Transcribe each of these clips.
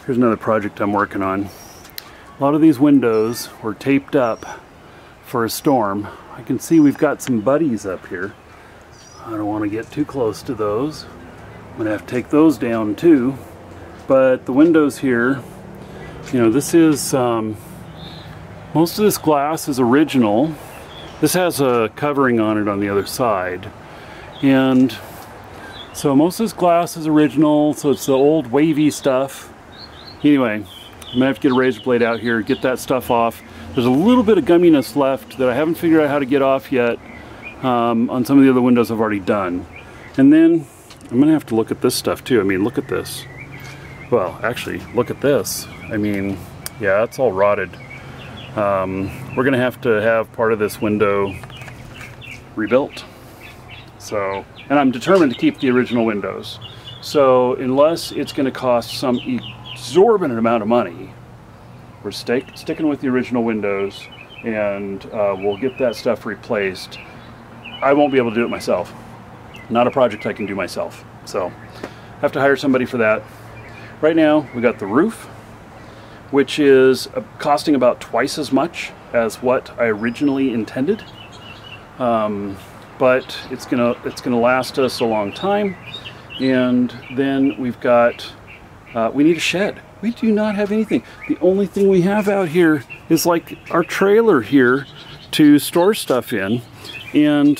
Here's another project I'm working on. A lot of these windows were taped up for a storm. I can see we've got some buddies up here. I don't want to get too close to those. I'm gonna have to take those down too. But the windows here, you know, this is most of this glass is original. This has a covering on it on the other side, and so most of this glass is original, so it's the old wavy stuff. Anyway, I'm gonna have to get a razor blade out here, get that stuff off. There's a little bit of gumminess left that I haven't figured out how to get off yet on some of the other windows I've already done. And then I'm gonna have to look at this stuff too. I mean, look at this. Well, actually, look at this. I mean, yeah, it's all rotted. We're gonna have to have part of this window rebuilt. So, and I'm determined to keep the original windows. So unless it's gonna cost some exorbitant amount of money, we're sticking with the original windows, and we'll get that stuff replaced. I won't be able to do it myself. Not a project I can do myself. So I have to hire somebody for that. Right now we got the roof, which is costing about twice as much as what I originally intended. But it's gonna last us a long time. And then we've got, we need a shed. We do not have anything. The only thing we have out here is like our trailer here to store stuff in. And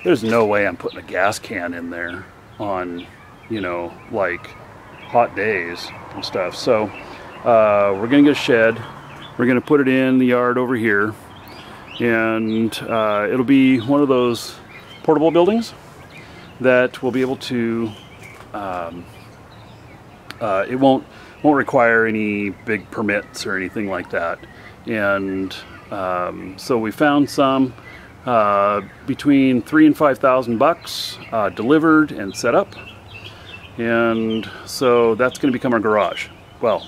there's no way I'm putting a gas can in there on, you know, like hot days and stuff. So we're gonna get a shed. We're gonna put it in the yard over here, and it'll be one of those portable buildings that will be able to it won't require any big permits or anything like that. And so we found some between $3,000 and $5,000 delivered and set up, and so that's going to become our garage. Well,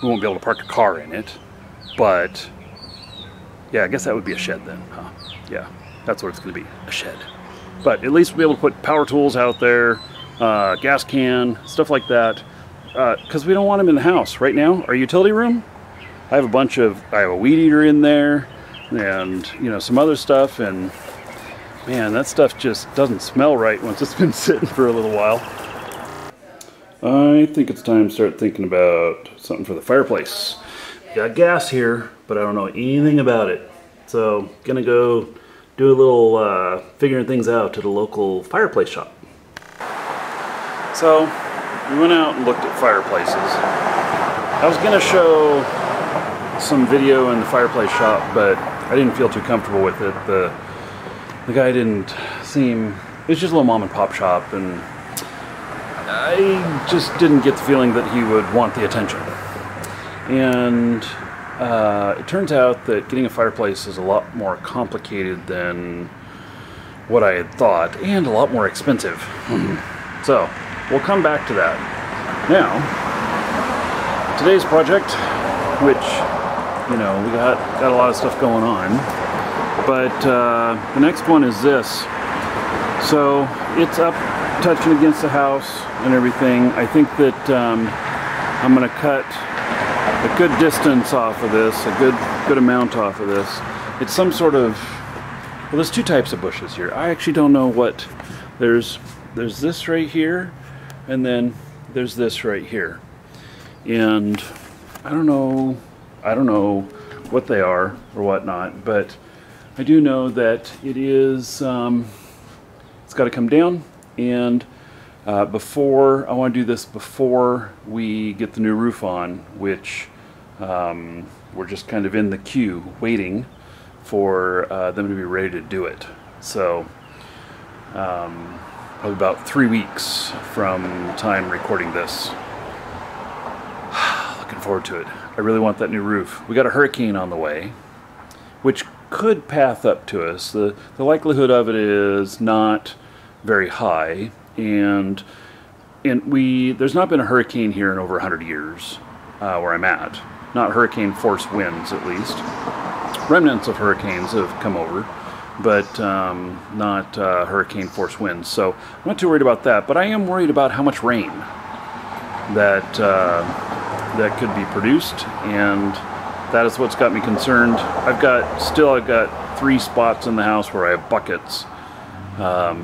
we won't be able to park a car in it, but yeah, I guess that would be a shed then, huh? Yeah, that's what it's going to be, a shed. But at least we'll be able to put power tools out there, gas can, stuff like that, because we don't want them in the house. Right now, our utility room, I have a weed eater in there, and you know, some other stuff, and man, that stuff just doesn't smell right once it's been sitting for a little while. I think it's time to start thinking about something for the fireplace. Got gas here, but I don't know anything about it, so gonna go do a little figuring things out at a local fireplace shop. So we went out and looked at fireplaces. I was gonna show some video in the fireplace shop, but I didn't feel too comfortable with it. The guy didn't seem, it was just a little mom and pop shop, and I just didn't get the feeling that he would want the attention. And it turns out that getting a fireplace is a lot more complicated than what I had thought, and a lot more expensive. So we'll come back to that. Now, today's project, which, you know, we got a lot of stuff going on, but the next one is this. So it's up touching against the house and everything. I think that I'm gonna cut a good distance off of this, a good amount off of this. It's some sort of, well, there's two types of bushes here. I actually don't know what, there's this right here, and then there's this right here. And I don't know what they are or whatnot, but I do know that it is, it's got to come down, and I want to do this before we get the new roof on, which we're just kind of in the queue waiting for them to be ready to do it. So probably about 3 weeks from the time recording this. Looking forward to it. I really want that new roof. We got a hurricane on the way, which could path up to us. The likelihood of it is not very high, and there's not been a hurricane here in over 100 years where I'm at. Not hurricane force winds, at least. Remnants of hurricanes have come over, but not hurricane force winds. So I'm not too worried about that, but I am worried about how much rain that that could be produced, and that is what's got me concerned. I've got 3 spots in the house where I have buckets,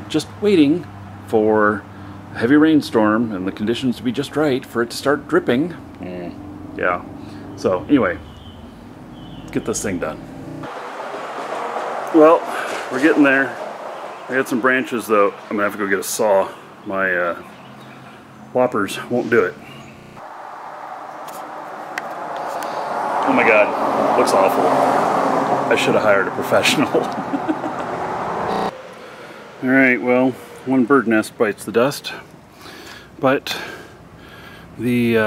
just waiting for a heavy rainstorm and the conditions to be just right for it to start dripping. Yeah. So anyway, let's get this thing done. Well, we're getting there. I got some branches though. I'm gonna have to go get a saw. My loppers won't do it. Oh my god, looks awful. I should have hired a professional. Alright, well, one bird nest bites the dust, but the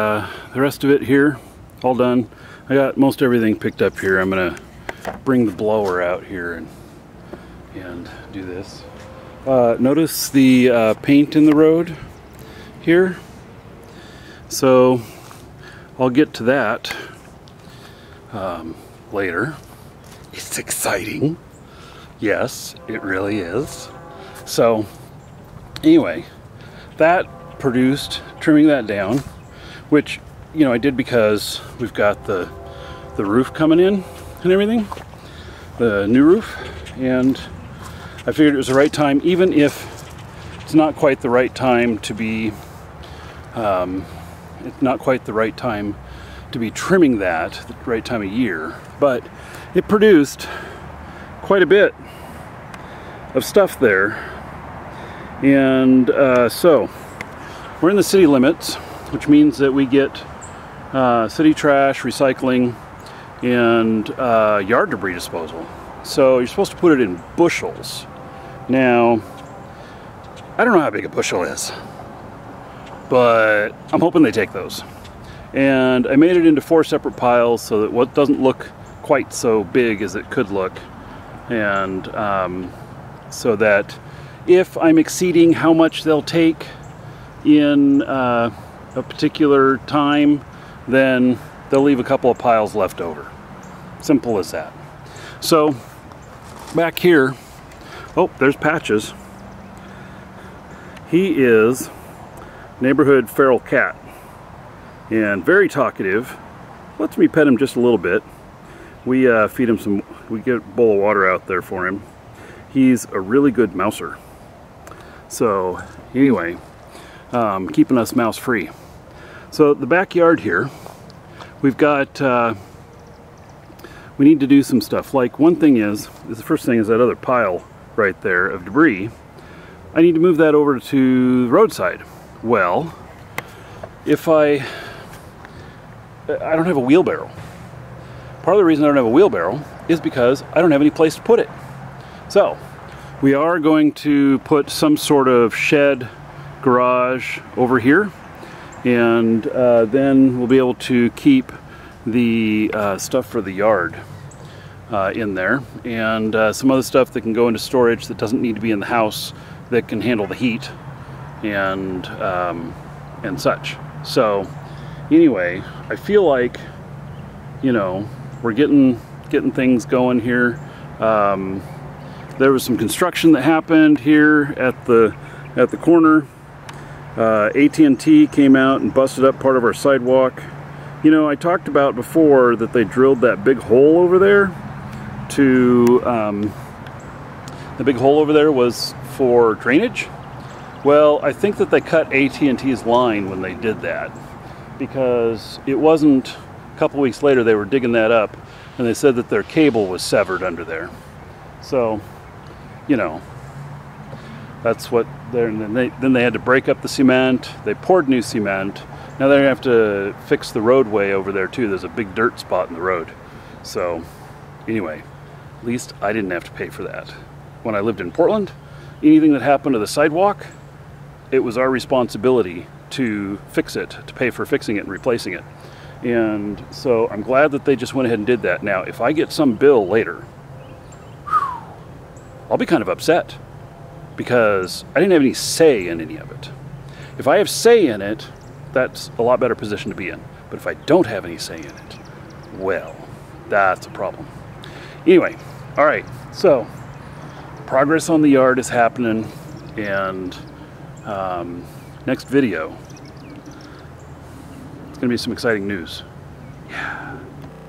rest of it here, all done. I got most everything picked up here. I'm gonna bring the blower out here and do this. Notice the paint in the road here. So I'll get to that later. It's exciting. Yes, it really is. So anyway, that produced trimming that down, which, you know, I did because we've got the roof coming in and everything, the new roof, and I figured it was the right time, even if it's not quite the right time to be trimming that, the right time of year, but it produced quite a bit of stuff there. And so we're in the city limits, which means that we get city trash, recycling, and yard debris disposal. So you're supposed to put it in bushels. Now, I don't know how big a bushel is, but I'm hoping they take those. And I made it into 4 separate piles so that what doesn't look quite so big as it could look, and so that if I'm exceeding how much they'll take in a particular time, then they'll leave a couple of piles left over. Simple as that. So back here, oh, there's Patches. He is neighborhood feral cat and very talkative. Lets me pet him just a little bit. We feed him we get a bowl of water out there for him. He's a really good mouser. So anyway, keeping us mouse free. So the backyard here, we've got, we need to do some stuff. Like, one thing is the first thing is that other pile right there of debris. I need to move that over to the roadside. Well, if I don't have a wheelbarrow. Part of the reason I don't have a wheelbarrow is because I don't have any place to put it. So we are going to put some sort of shed garage over here, and then we'll be able to keep the stuff for the yard in there, and some other stuff that can go into storage that doesn't need to be in the house, that can handle the heat and such. So anyway, I feel like, you know, we're getting things going here. There was some construction that happened here at the corner. AT&T came out and busted up part of our sidewalk. You know, I talked about before that they drilled that big hole over there to, the big hole over there was for drainage. Well, I think that they cut AT&T's line when they did that, because it wasn't a couple weeks later they were digging that up and they said that their cable was severed under there. So, you know, that's what they're, and then they had to break up the cement. They poured new cement. Now they're gonna have to fix the roadway over there too. There's a big dirt spot in the road. So anyway, at least I didn't have to pay for that. When I lived in Portland, anything that happened to the sidewalk, it was our responsibility to fix it, to pay for fixing it and replacing it. And so I'm glad that they just went ahead and did that. Now, if I get some bill later, I'll be kind of upset, because I didn't have any say in any of it. If I have say in it, that's a lot better position to be in. But if I don't have any say in it, well, that's a problem. Anyway, all right, so progress on the yard is happening, and next video, going to be some exciting news. Yeah.